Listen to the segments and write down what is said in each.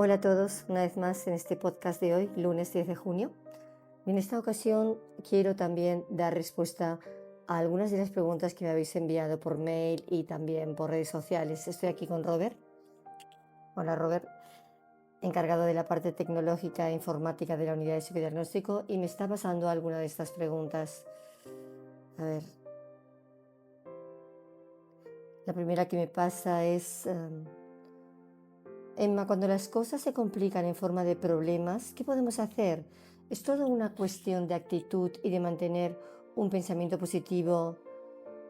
Hola a todos, una vez más en este podcast de hoy, lunes 10 de junio. En esta ocasión quiero también dar respuesta a algunas de las preguntas que me habéis enviado por mail y también por redes sociales. Estoy aquí con Robert. Hola Robert, encargado de la parte tecnológica e informática de la unidad de psicodiagnóstico, y me está pasando alguna de estas preguntas. A ver, la primera que me pasa es... Emma, cuando las cosas se complican en forma de problemas, ¿qué podemos hacer? ¿Es todo una cuestión de actitud y de mantener un pensamiento positivo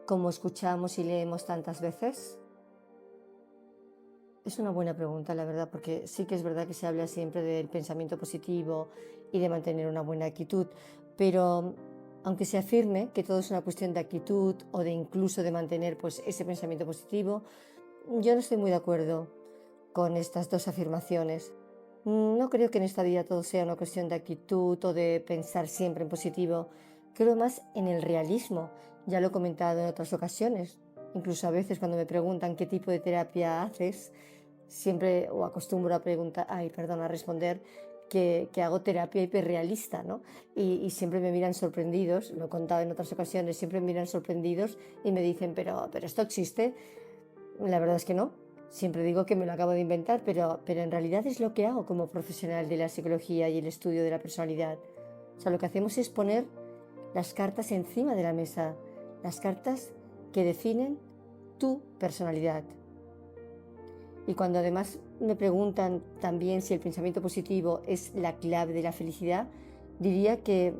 como escuchamos y leemos tantas veces? Es una buena pregunta, la verdad, porque sí que es verdad que se habla siempre del pensamiento positivo y de mantener una buena actitud, pero aunque se afirme que todo es una cuestión de actitud o de incluso de mantener pues, ese pensamiento positivo, yo no estoy muy de acuerdo con estas dos afirmaciones. No creo que en esta vida todo sea una cuestión de actitud o de pensar siempre en positivo. Creo más en el realismo. Ya lo he comentado en otras ocasiones. Incluso a veces cuando me preguntan qué tipo de terapia haces, siempre o acostumbro a responder que hago terapia hiperrealista, ¿no? Y siempre me miran sorprendidos, lo he contado en otras ocasiones, siempre me miran sorprendidos y me dicen, pero ¿esto existe? La verdad es que no. Siempre digo que me lo acabo de inventar, pero en realidad es lo que hago como profesional de la psicología y el estudio de la personalidad. O sea, lo que hacemos es poner las cartas encima de la mesa, las cartas que definen tu personalidad. Y cuando además me preguntan también si el pensamiento positivo es la clave de la felicidad, diría que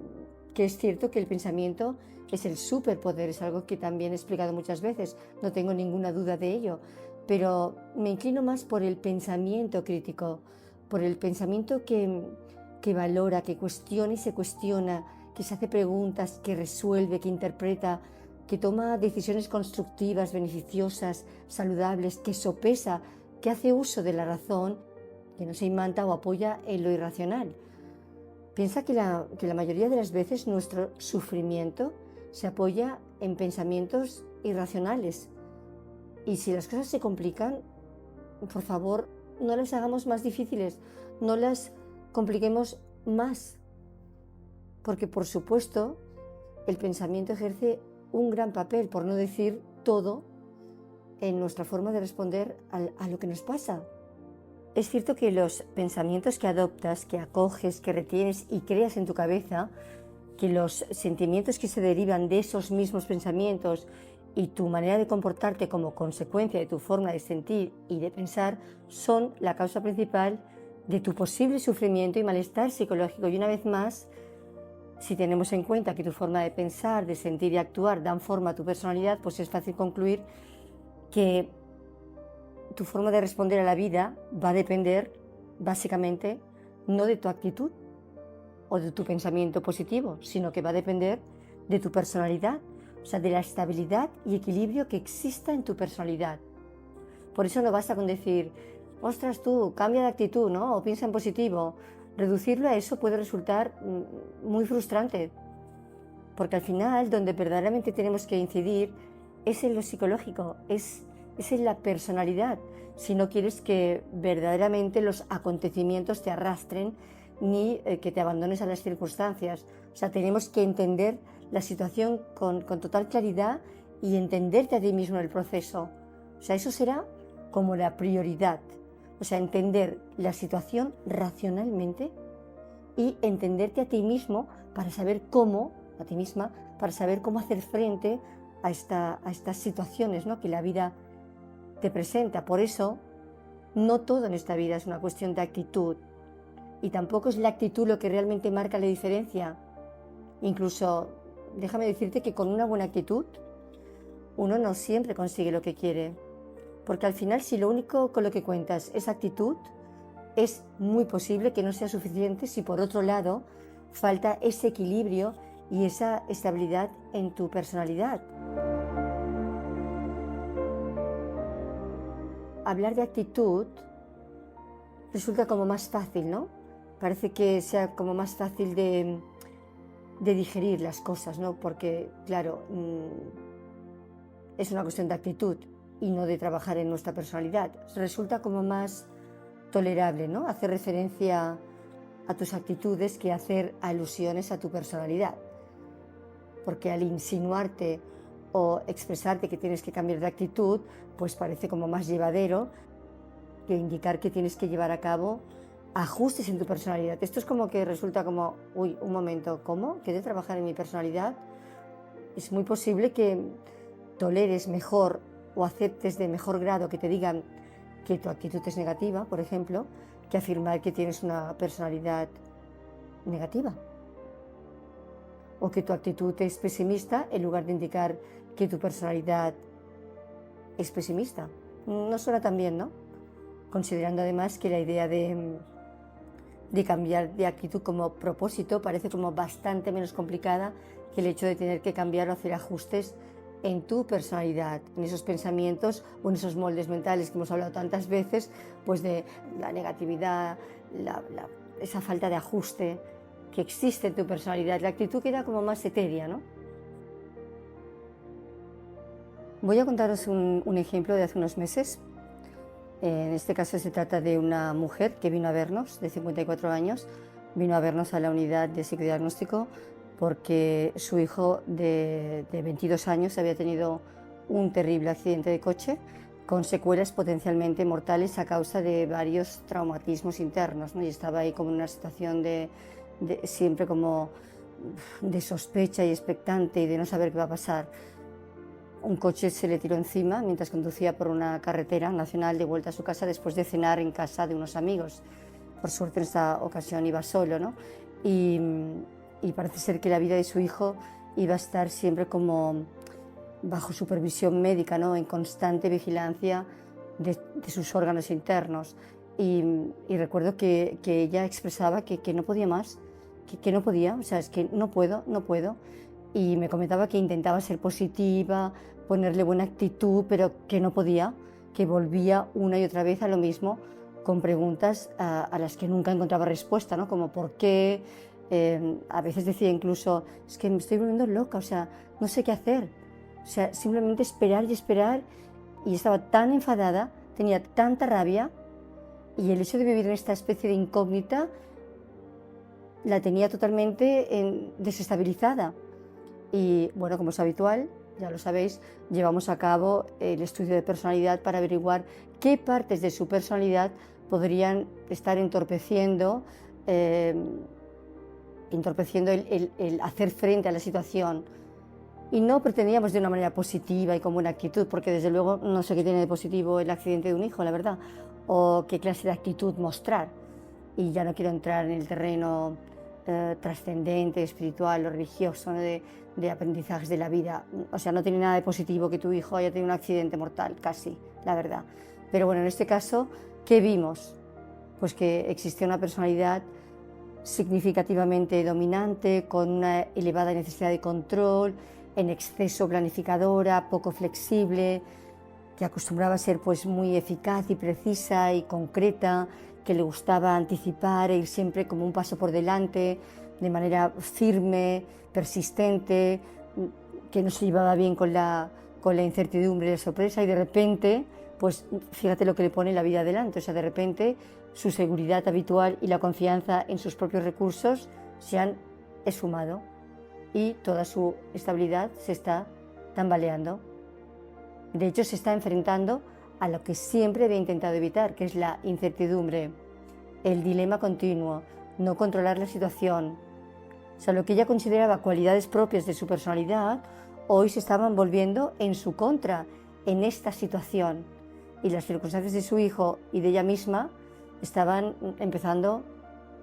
es cierto que el pensamiento es el superpoder, es algo que también he explicado muchas veces, no tengo ninguna duda de ello, pero me inclino más por el pensamiento crítico, por el pensamiento que valora, que cuestiona y se cuestiona, que se hace preguntas, que resuelve, que interpreta, que toma decisiones constructivas, beneficiosas, saludables, que sopesa, que hace uso de la razón, que no se imanta o apoya en lo irracional. Piensa que la mayoría de las veces nuestro sufrimiento se apoya en pensamientos irracionales. Y si las cosas se complican, por favor, no las hagamos más difíciles, no las compliquemos más. Porque, por supuesto, el pensamiento ejerce un gran papel, por no decir todo, en nuestra forma de responder a lo que nos pasa. Es cierto que los pensamientos que adoptas, que acoges, que retienes y creas en tu cabeza, que los sentimientos que se derivan de esos mismos pensamientos y tu manera de comportarte como consecuencia de tu forma de sentir y de pensar son la causa principal de tu posible sufrimiento y malestar psicológico. Y una vez más, si tenemos en cuenta que tu forma de pensar, de sentir y actuar dan forma a tu personalidad, pues es fácil concluir que tu forma de responder a la vida va a depender básicamente no de tu actitud o de tu pensamiento positivo, sino que va a depender de tu personalidad, o sea, de la estabilidad y equilibrio que exista en tu personalidad. Por eso no basta con decir, ostras tú, cambia de actitud, ¿no? O piensa en positivo. Reducirlo a eso puede resultar muy frustrante, porque al final donde verdaderamente tenemos que incidir es en lo psicológico, es en la personalidad, si no quieres que verdaderamente los acontecimientos te arrastren ni que te abandones a las circunstancias. O sea, tenemos que entender la situación con total claridad y entenderte a ti mismo en el proceso. O sea, eso será como la prioridad. O sea, entender la situación racionalmente y entenderte a ti mismo para saber cómo, a ti misma, para saber cómo hacer frente a estas situaciones, ¿no?, que la vida te presenta. Por eso, no todo en esta vida es una cuestión de actitud y tampoco es la actitud lo que realmente marca la diferencia. Incluso, déjame decirte que con una buena actitud uno no siempre consigue lo que quiere, porque al final si lo único con lo que cuentas es actitud, es muy posible que no sea suficiente si por otro lado falta ese equilibrio y esa estabilidad en tu personalidad. Hablar de actitud resulta como más fácil, ¿no? Parece que sea como más fácil de digerir las cosas, ¿no? Porque, claro, es una cuestión de actitud y no de trabajar en nuestra personalidad. Resulta como más tolerable, ¿no? Hacer referencia a tus actitudes que hacer alusiones a tu personalidad. Porque al insinuarte o expresarte que tienes que cambiar de actitud, pues parece como más llevadero que indicar que tienes que llevar a cabo ajustes en tu personalidad. Esto es como que resulta como, uy, un momento, ¿cómo? ¿Que de trabajar en mi personalidad? Es muy posible que toleres mejor o aceptes de mejor grado que te digan que tu actitud es negativa, por ejemplo, que afirmar que tienes una personalidad negativa. O que tu actitud es pesimista en lugar de indicar que tu personalidad es pesimista. No suena tan bien, ¿no? Considerando además que la idea de cambiar de actitud como propósito parece como bastante menos complicada que el hecho de tener que cambiar o hacer ajustes en tu personalidad, en esos pensamientos o en esos moldes mentales que hemos hablado tantas veces, pues de la negatividad, esa falta de ajuste que existe en tu personalidad. La actitud queda como más etérea, ¿no? Voy a contaros un ejemplo de hace unos meses. En este caso se trata de una mujer que vino a vernos, de 54 años, vino a vernos a la unidad de psicodiagnóstico porque su hijo de 22 años había tenido un terrible accidente de coche con secuelas potencialmente mortales a causa de varios traumatismos internos, ¿no? Y estaba ahí como en una situación siempre como de sospecha y expectante y de no saber qué va a pasar. Un coche se le tiró encima mientras conducía por una carretera nacional de vuelta a su casa después de cenar en casa de unos amigos. Por suerte en esta ocasión iba solo, ¿no? Y parece ser que la vida de su hijo iba a estar siempre como bajo supervisión médica, ¿no? En constante vigilancia de sus órganos internos. Y recuerdo que ella expresaba que no podía más, que no podía, o sea, es que no puedo. Y me comentaba que intentaba ser positiva, ponerle buena actitud, pero que no podía, que volvía una y otra vez a lo mismo, con preguntas a las que nunca encontraba respuesta, ¿no? Como ¿por qué? A veces decía incluso, es que me estoy volviendo loca, o sea, no sé qué hacer. O sea, simplemente esperar y esperar, y estaba tan enfadada, tenía tanta rabia, y el hecho de vivir en esta especie de incógnita la tenía totalmente desestabilizada. Y bueno, como es habitual, ya lo sabéis, llevamos a cabo el estudio de personalidad para averiguar qué partes de su personalidad podrían estar entorpeciendo el hacer frente a la situación. Y no pretendíamos de una manera positiva y con buena actitud, porque desde luego no sé qué tiene de positivo el accidente de un hijo, la verdad, o qué clase de actitud mostrar. Y ya no quiero entrar en el terreno trascendente, espiritual o religioso, ¿no? de aprendizajes de la vida. O sea, no tiene nada de positivo que tu hijo haya tenido un accidente mortal, casi, la verdad. Pero bueno, en este caso, ¿qué vimos? Pues que existía una personalidad significativamente dominante, con una elevada necesidad de control, en exceso planificadora, poco flexible, que acostumbraba a ser pues muy eficaz y precisa y concreta, que le gustaba anticipar e ir siempre como un paso por delante, de manera firme, persistente, que no se llevaba bien con la incertidumbre y la sorpresa, y de repente, pues fíjate lo que le pone la vida adelante, o sea, de repente su seguridad habitual y la confianza en sus propios recursos se han esfumado y toda su estabilidad se está tambaleando. De hecho, se está enfrentando a lo que siempre había intentado evitar, que es la incertidumbre, el dilema continuo, no controlar la situación. O sea, lo que ella consideraba cualidades propias de su personalidad, hoy se estaban volviendo en su contra, en esta situación. Y las circunstancias de su hijo y de ella misma estaban empezando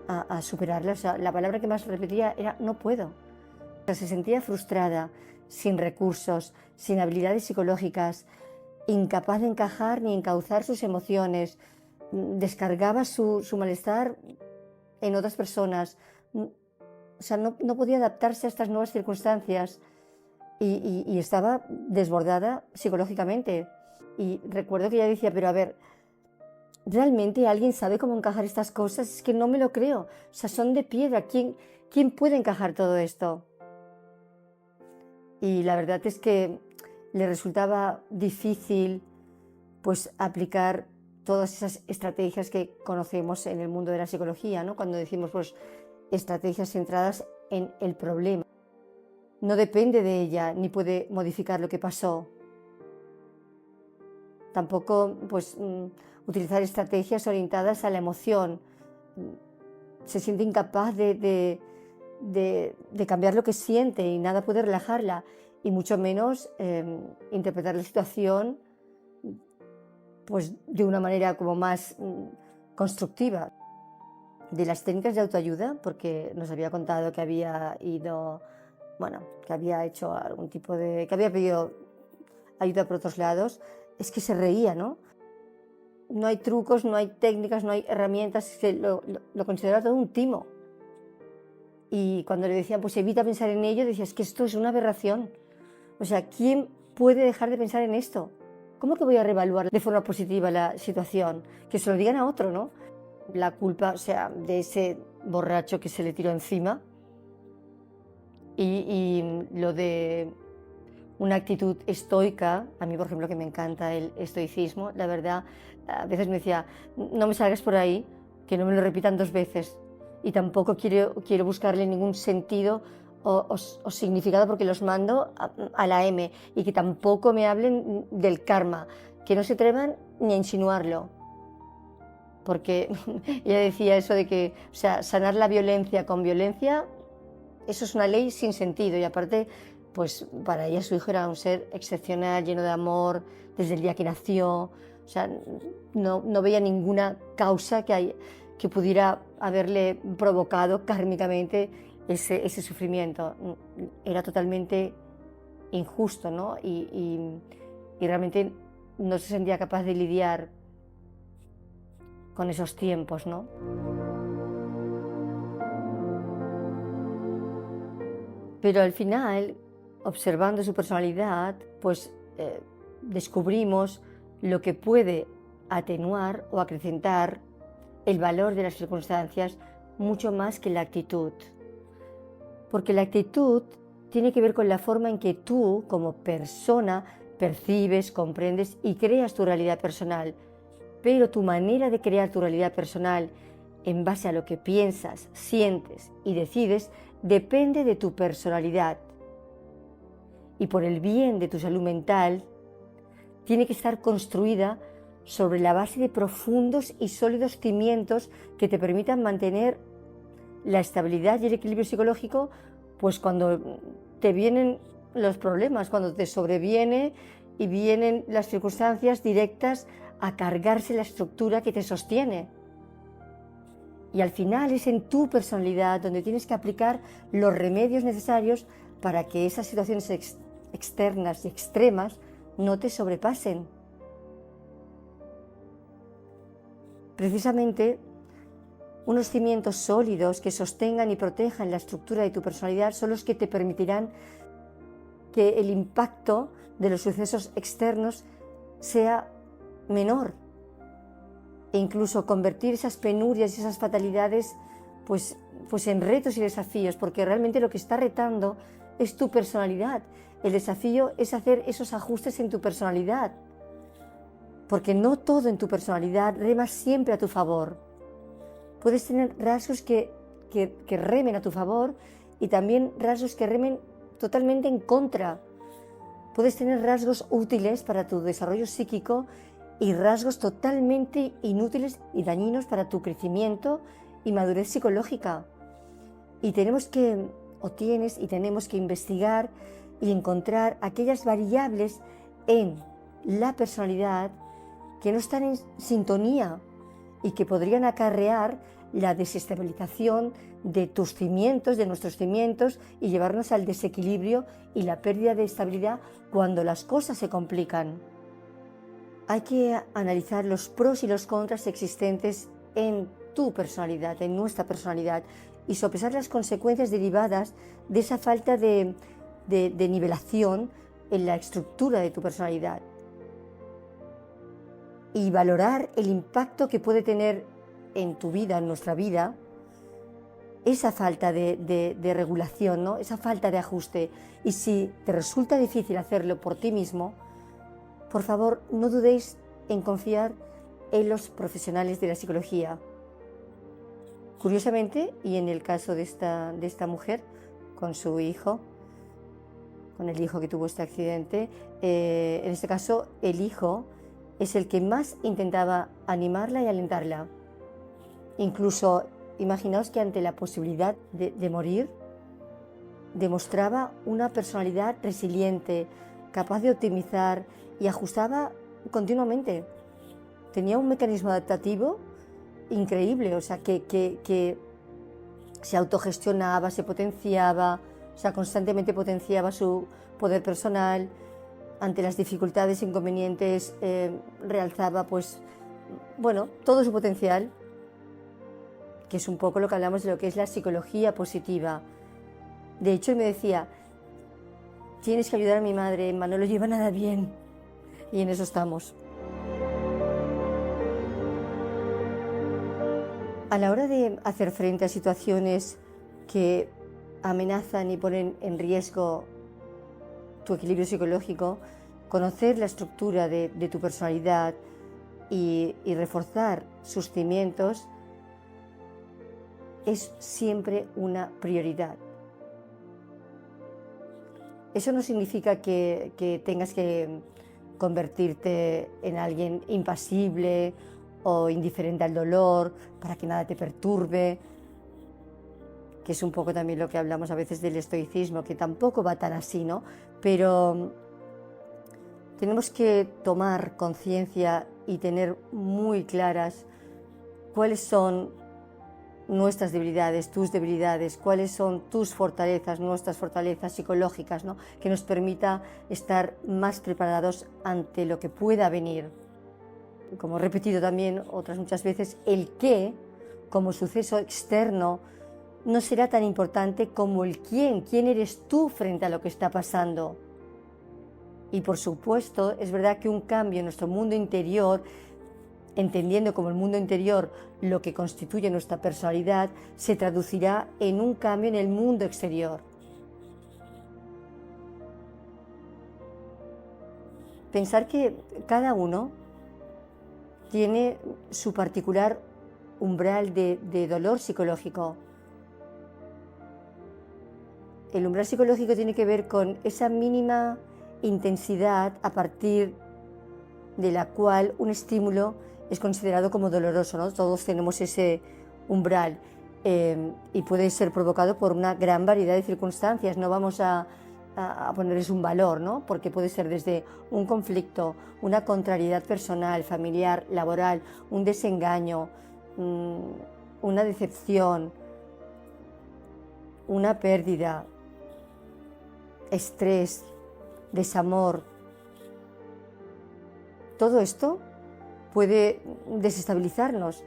a superarla. O sea, la palabra que más repetía era no puedo. O sea, se sentía frustrada, sin recursos, sin habilidades psicológicas, incapaz de encajar ni encauzar sus emociones, descargaba su malestar en otras personas. O sea, no podía adaptarse a estas nuevas circunstancias y estaba desbordada psicológicamente. Y recuerdo que ella decía, pero a ver, ¿realmente alguien sabe cómo encajar estas cosas? Es que no me lo creo. O sea, son de piedra. ¿Quién puede encajar todo esto? Y la verdad es que le resultaba difícil pues aplicar todas esas estrategias que conocemos en el mundo de la psicología, ¿no? Cuando decimos pues, estrategias centradas en el problema. No depende de ella ni puede modificar lo que pasó. Tampoco pues, utilizar estrategias orientadas a la emoción. Se siente incapaz de cambiar lo que siente y nada puede relajarla, y mucho menos interpretar la situación pues, de una manera como más constructiva. De las técnicas de autoayuda, porque nos había contado que había ido, bueno, que había hecho algún tipo de, que había pedido ayuda por otros lados, es que se reía, ¿no? No hay trucos, no hay técnicas, no hay herramientas, que lo consideraba todo un timo. Y cuando le decían, pues evita pensar en ello, decía, es que esto es una aberración. O sea, ¿quién puede dejar de pensar en esto? ¿Cómo que voy a reevaluar de forma positiva la situación? Que se lo digan a otro, ¿no? La culpa, o sea, de ese borracho que se le tiró encima, y lo de una actitud estoica. A mí, por ejemplo, que me encanta el estoicismo, la verdad, a veces me decía, no me salgas por ahí, que no me lo repitan 2 veces, y tampoco quiero buscarle ningún sentido o significado, porque los mando a la M, y que tampoco me hablen del karma, que no se atrevan ni a insinuarlo, porque ella decía eso de que, o sea, sanar la violencia con violencia, eso es una ley sin sentido, y aparte, pues para ella su hijo era un ser excepcional, lleno de amor, desde el día que nació. O sea, no veía ninguna causa que pudiera haberle provocado kármicamente ese sufrimiento. Era totalmente injusto, ¿no? Y realmente no se sentía capaz de lidiar con esos tiempos, ¿no? Pero al final, observando su personalidad, pues descubrimos lo que puede atenuar o acrecentar el valor de las circunstancias mucho más que la actitud. Porque la actitud tiene que ver con la forma en que tú, como persona, percibes, comprendes y creas tu realidad personal. Pero tu manera de crear tu realidad personal en base a lo que piensas, sientes y decides depende de tu personalidad. Y por el bien de tu salud mental, tiene que estar construida sobre la base de profundos y sólidos cimientos que te permitan mantener la estabilidad y el equilibrio psicológico, pues cuando te vienen los problemas, cuando te sobreviene y vienen las circunstancias directas a cargarse la estructura que te sostiene. Y al final es en tu personalidad donde tienes que aplicar los remedios necesarios para que esas situaciones externas y extremas no te sobrepasen. Precisamente, unos cimientos sólidos que sostengan y protejan la estructura de tu personalidad son los que te permitirán que el impacto de los sucesos externos sea menor, e incluso convertir esas penurias y esas fatalidades pues en retos y desafíos, porque realmente lo que está retando es tu personalidad. El desafío es hacer esos ajustes en tu personalidad, porque no todo en tu personalidad rema siempre a tu favor. Puedes tener rasgos que remen a tu favor y también rasgos que remen totalmente en contra. Puedes tener rasgos útiles para tu desarrollo psíquico y rasgos totalmente inútiles y dañinos para tu crecimiento y madurez psicológica. Y tenemos que investigar y encontrar aquellas variables en la personalidad que no están en sintonía y que podrían acarrear la desestabilización de tus cimientos, de nuestros cimientos, y llevarnos al desequilibrio y la pérdida de estabilidad cuando las cosas se complican. Hay que analizar los pros y los contras existentes en tu personalidad, en nuestra personalidad, y sopesar las consecuencias derivadas de esa falta de nivelación en la estructura de tu personalidad. Y valorar el impacto que puede tener en tu vida, en nuestra vida, esa falta de regulación, ¿no? Esa falta de ajuste. Y si te resulta difícil hacerlo por ti mismo, por favor, no dudéis en confiar en los profesionales de la psicología. Curiosamente, y en el caso de esta mujer, con su hijo, con el hijo que tuvo este accidente, en este caso el hijo es el que más intentaba animarla y alentarla. Incluso, imaginaos que ante la posibilidad de morir, demostraba una personalidad resiliente, capaz de optimizar y ajustaba continuamente. Tenía un mecanismo adaptativo increíble, o sea, que se autogestionaba, se potenciaba, o sea, constantemente potenciaba su poder personal. Ante las dificultades, inconvenientes, realzaba, pues, bueno, todo su potencial, que es un poco lo que hablamos de lo que es la psicología positiva. De hecho, él me decía, tienes que ayudar a mi madre, Emma, no lo lleva nada bien. Y en eso estamos. A la hora de hacer frente a situaciones que amenazan y ponen en riesgo tu equilibrio psicológico, conocer la estructura de tu personalidad y reforzar sus cimientos es siempre una prioridad. Eso no significa que tengas que convertirte en alguien impasible o indiferente al dolor para que nada te perturbe, que es un poco también lo que hablamos a veces del estoicismo, que tampoco va tan así, ¿no? Pero tenemos que tomar conciencia y tener muy claras cuáles son nuestras debilidades, tus debilidades, cuáles son tus fortalezas, nuestras fortalezas psicológicas, ¿no? Que nos permita estar más preparados ante lo que pueda venir. Como he repetido también otras muchas veces, el qué, como suceso externo, no será tan importante como el quién eres tú frente a lo que está pasando. Y por supuesto, es verdad que un cambio en nuestro mundo interior, entendiendo como el mundo interior lo que constituye nuestra personalidad, se traducirá en un cambio en el mundo exterior. Pensar que cada uno tiene su particular umbral de dolor psicológico. El umbral psicológico tiene que ver con esa mínima intensidad a partir de la cual un estímulo es considerado como doloroso, ¿no? Todos tenemos ese umbral y puede ser provocado por una gran variedad de circunstancias. No vamos a ponerles un valor, ¿no? Porque puede ser desde un conflicto, una contrariedad personal, familiar, laboral, un desengaño, una decepción, una pérdida, estrés, desamor. Todo esto puede desestabilizarnos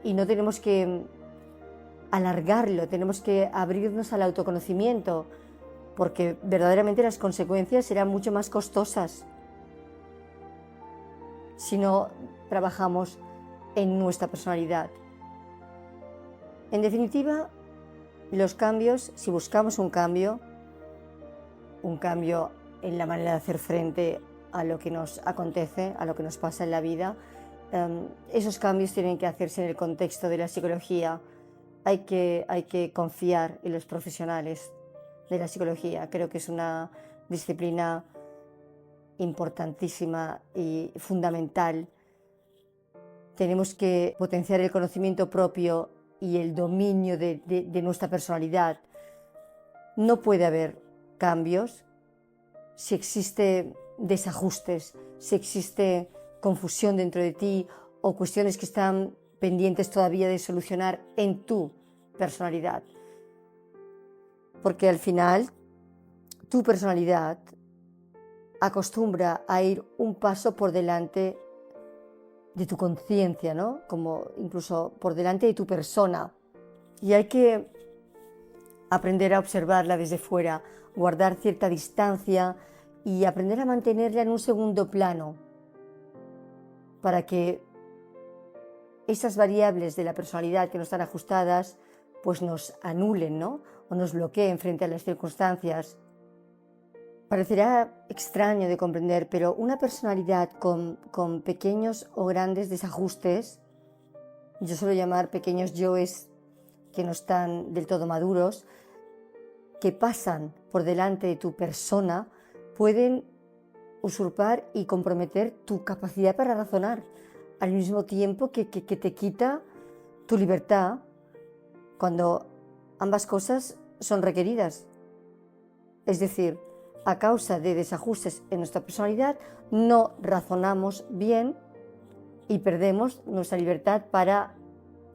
y no tenemos que alargarlo, tenemos que abrirnos al autoconocimiento, porque verdaderamente las consecuencias serán mucho más costosas si no trabajamos en nuestra personalidad. En definitiva, los cambios, si buscamos un cambio en la manera de hacer frente a lo que nos acontece, a lo que nos pasa en la vida, esos cambios tienen que hacerse en el contexto de la psicología. Hay que confiar en los profesionales de la psicología. Creo que es una disciplina importantísima y fundamental. Tenemos que potenciar el conocimiento propio y el dominio de nuestra personalidad. No puede haber cambios si existe desajustes, si existe confusión dentro de ti o cuestiones que están pendientes todavía de solucionar en tu personalidad. Porque al final tu personalidad acostumbra a ir un paso por delante de tu conciencia, ¿no? Como incluso por delante de tu persona. Y hay que aprender a observarla desde fuera, guardar cierta distancia y aprender a mantenerla en un segundo plano para que esas variables de la personalidad que no están ajustadas pues nos anulen, ¿no? O nos bloqueen frente a las circunstancias. Parecerá extraño de comprender, pero una personalidad con pequeños o grandes desajustes, yo suelo llamar pequeños yoes que no están del todo maduros, que pasan por delante de tu persona, pueden usurpar y comprometer tu capacidad para razonar, al mismo tiempo que te quita tu libertad cuando ambas cosas son requeridas. Es decir, a causa de desajustes en nuestra personalidad, no razonamos bien y perdemos nuestra libertad para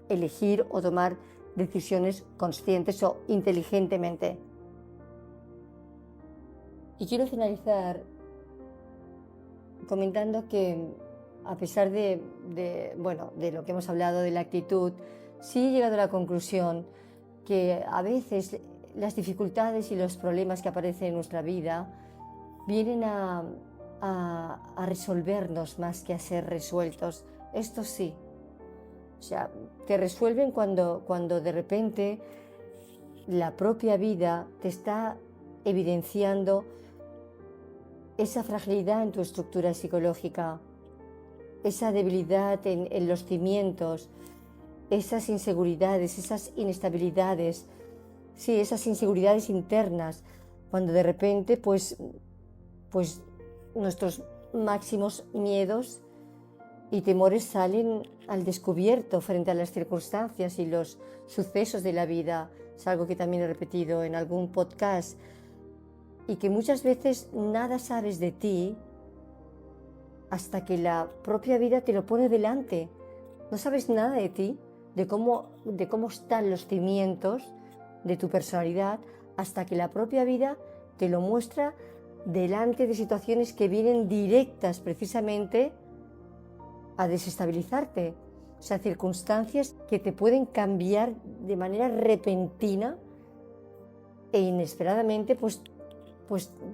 elegir o tomar decisiones conscientes o inteligentemente. Y quiero finalizar comentando que, a pesar de lo que hemos hablado de la actitud, sí he llegado a la conclusión que a veces las dificultades y los problemas que aparecen en nuestra vida vienen a resolvernos más que a ser resueltos. Esto sí. O sea, te resuelven cuando de repente la propia vida te está evidenciando esa fragilidad en tu estructura psicológica, esa debilidad en los cimientos, esas inseguridades, esas inestabilidades, sí, esas inseguridades internas, cuando de repente pues nuestros máximos miedos y temores salen al descubierto frente a las circunstancias y los sucesos de la vida. Es algo que también he repetido en algún podcast, y que muchas veces nada sabes de ti hasta que la propia vida te lo pone delante. No sabes nada de ti, de cómo están los cimientos de tu personalidad, hasta que la propia vida te lo muestra delante de situaciones que vienen directas precisamente a desestabilizarte. O sea, circunstancias que te pueden cambiar de manera repentina e inesperadamente pues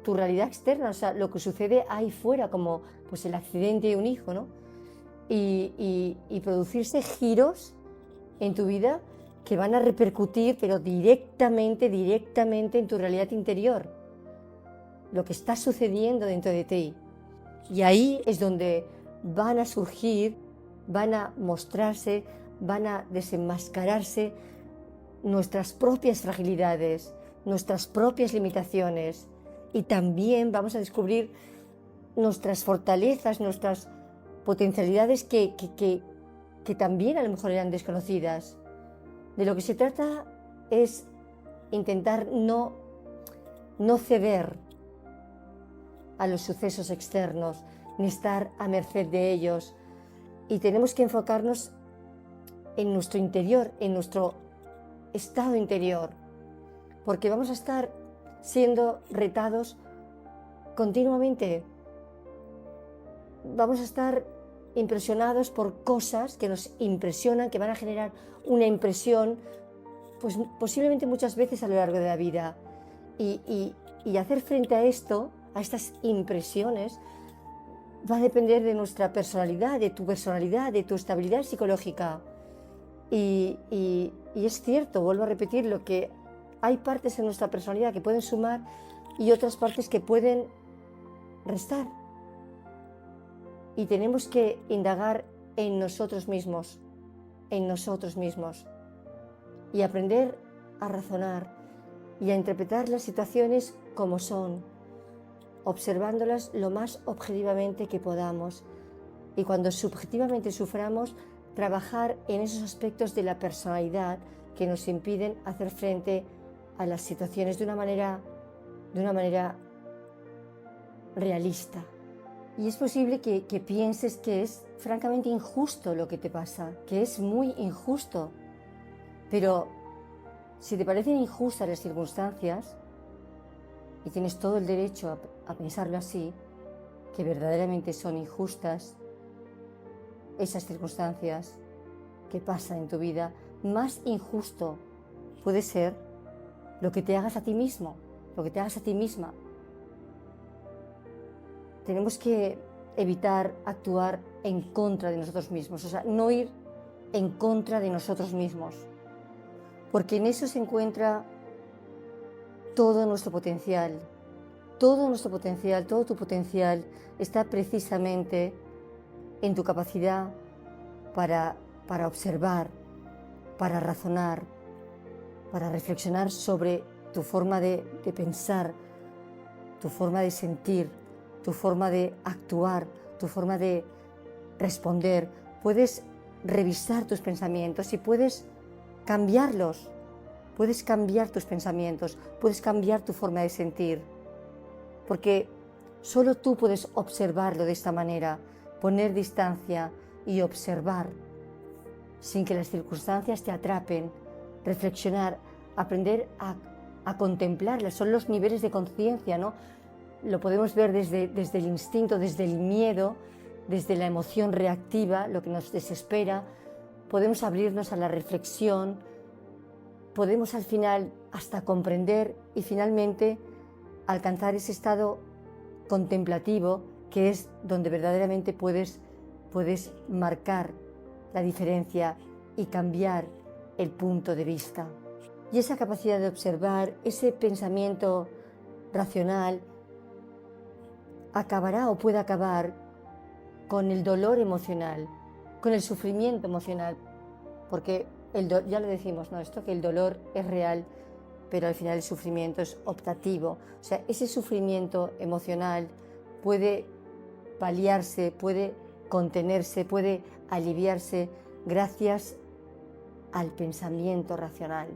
tu realidad externa, o sea, lo que sucede ahí fuera, como pues el accidente de un hijo, ¿no? Y producirse giros en tu vida que van a repercutir, pero directamente en tu realidad interior, lo que está sucediendo dentro de ti. Y ahí es donde van a surgir, van a mostrarse, van a desenmascararse nuestras propias fragilidades, nuestras propias limitaciones, y también vamos a descubrir nuestras fortalezas, nuestras potencialidades que también a lo mejor eran desconocidas. De lo que se trata es intentar no ceder a los sucesos externos, ni estar a merced de ellos, y tenemos que enfocarnos en nuestro interior, en nuestro estado interior, porque vamos a estar siendo retados continuamente. Vamos a estar impresionados por cosas que nos impresionan, que van a generar una impresión, pues posiblemente muchas veces a lo largo de la vida. Y hacer frente a esto, a estas impresiones, va a depender de nuestra personalidad, de tu estabilidad psicológica. Y es cierto, vuelvo a repetir, lo que hay partes en nuestra personalidad que pueden sumar y otras partes que pueden restar. Y tenemos que indagar en nosotros mismos, y aprender a razonar y a interpretar las situaciones como son, observándolas lo más objetivamente que podamos. Y cuando subjetivamente suframos, trabajar en esos aspectos de la personalidad que nos impiden hacer frente a las situaciones de una manera realista. Y es posible que pienses que es francamente injusto lo que te pasa, que es muy injusto. Pero si te parecen injustas las circunstancias, y tienes todo el derecho a pensarlo así, que verdaderamente son injustas esas circunstancias que pasan en tu vida, más injusto puede ser lo que te hagas a ti mismo, lo que te hagas a ti misma. Tenemos que evitar actuar en contra de nosotros mismos, o sea, no ir en contra de nosotros mismos, porque en eso se encuentra todo nuestro potencial, todo nuestro potencial, todo tu potencial está precisamente en tu capacidad para observar, para razonar, para reflexionar sobre tu forma de pensar, tu forma de sentir, tu forma de actuar, tu forma de responder. Puedes revisar tus pensamientos y puedes cambiarlos. Puedes cambiar tus pensamientos, puedes cambiar tu forma de sentir. Porque solo tú puedes observarlo de esta manera, poner distancia y observar sin que las circunstancias te atrapen, reflexionar, aprender a contemplarlas. Son los niveles de conciencia, ¿no? Lo podemos ver desde el instinto, desde el miedo, desde la emoción reactiva, lo que nos desespera. Podemos abrirnos a la reflexión, podemos al final hasta comprender y finalmente alcanzar ese estado contemplativo que es donde verdaderamente puedes marcar la diferencia y cambiar el punto de vista. Y esa capacidad de observar, ese pensamiento racional, acabará o puede acabar con el dolor emocional, con el sufrimiento emocional, porque ya lo decimos, ¿no? Esto que el dolor es real, pero al final el sufrimiento es optativo. O sea, ese sufrimiento emocional puede paliarse, puede contenerse, puede aliviarse gracias al pensamiento racional,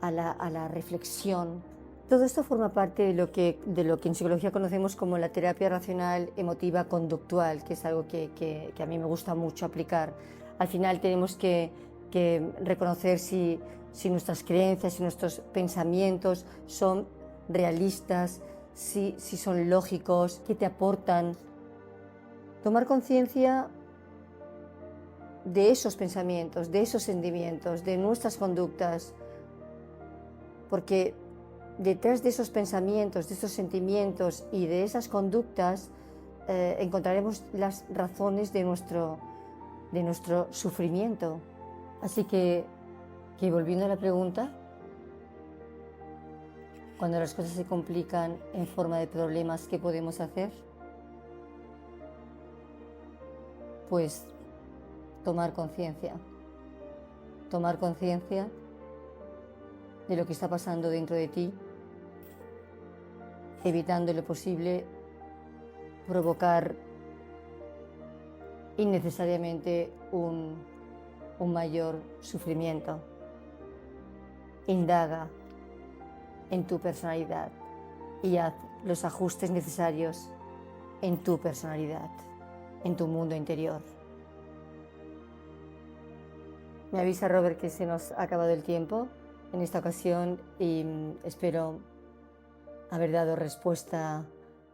a la reflexión. Todo esto forma parte de lo que en psicología conocemos como la terapia racional emotiva conductual, que es algo que a mí me gusta mucho aplicar. Al final tenemos que reconocer si nuestras creencias, si nuestros pensamientos son realistas, si son lógicos, qué te aportan. Tomar conciencia de esos pensamientos, de esos sentimientos, de nuestras conductas, porque detrás de esos pensamientos, de esos sentimientos y de esas conductas encontraremos las razones de nuestro sufrimiento. Así que volviendo a la pregunta, cuando las cosas se complican en forma de problemas, ¿qué podemos hacer? Pues tomar conciencia de lo que está pasando dentro de ti, evitando lo posible provocar innecesariamente un mayor sufrimiento. Indaga en tu personalidad y haz los ajustes necesarios en tu personalidad, en tu mundo interior. Me avisa Robert que se nos ha acabado el tiempo en esta ocasión y espero haber dado respuesta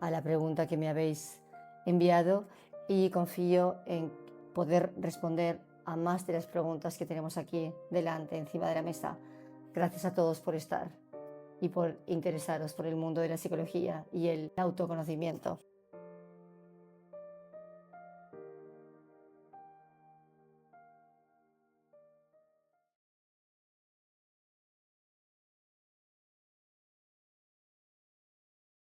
a la pregunta que me habéis enviado y confío en poder responder a más de las preguntas que tenemos aquí delante, encima de la mesa. Gracias a todos por estar y por interesaros por el mundo de la psicología y el autoconocimiento.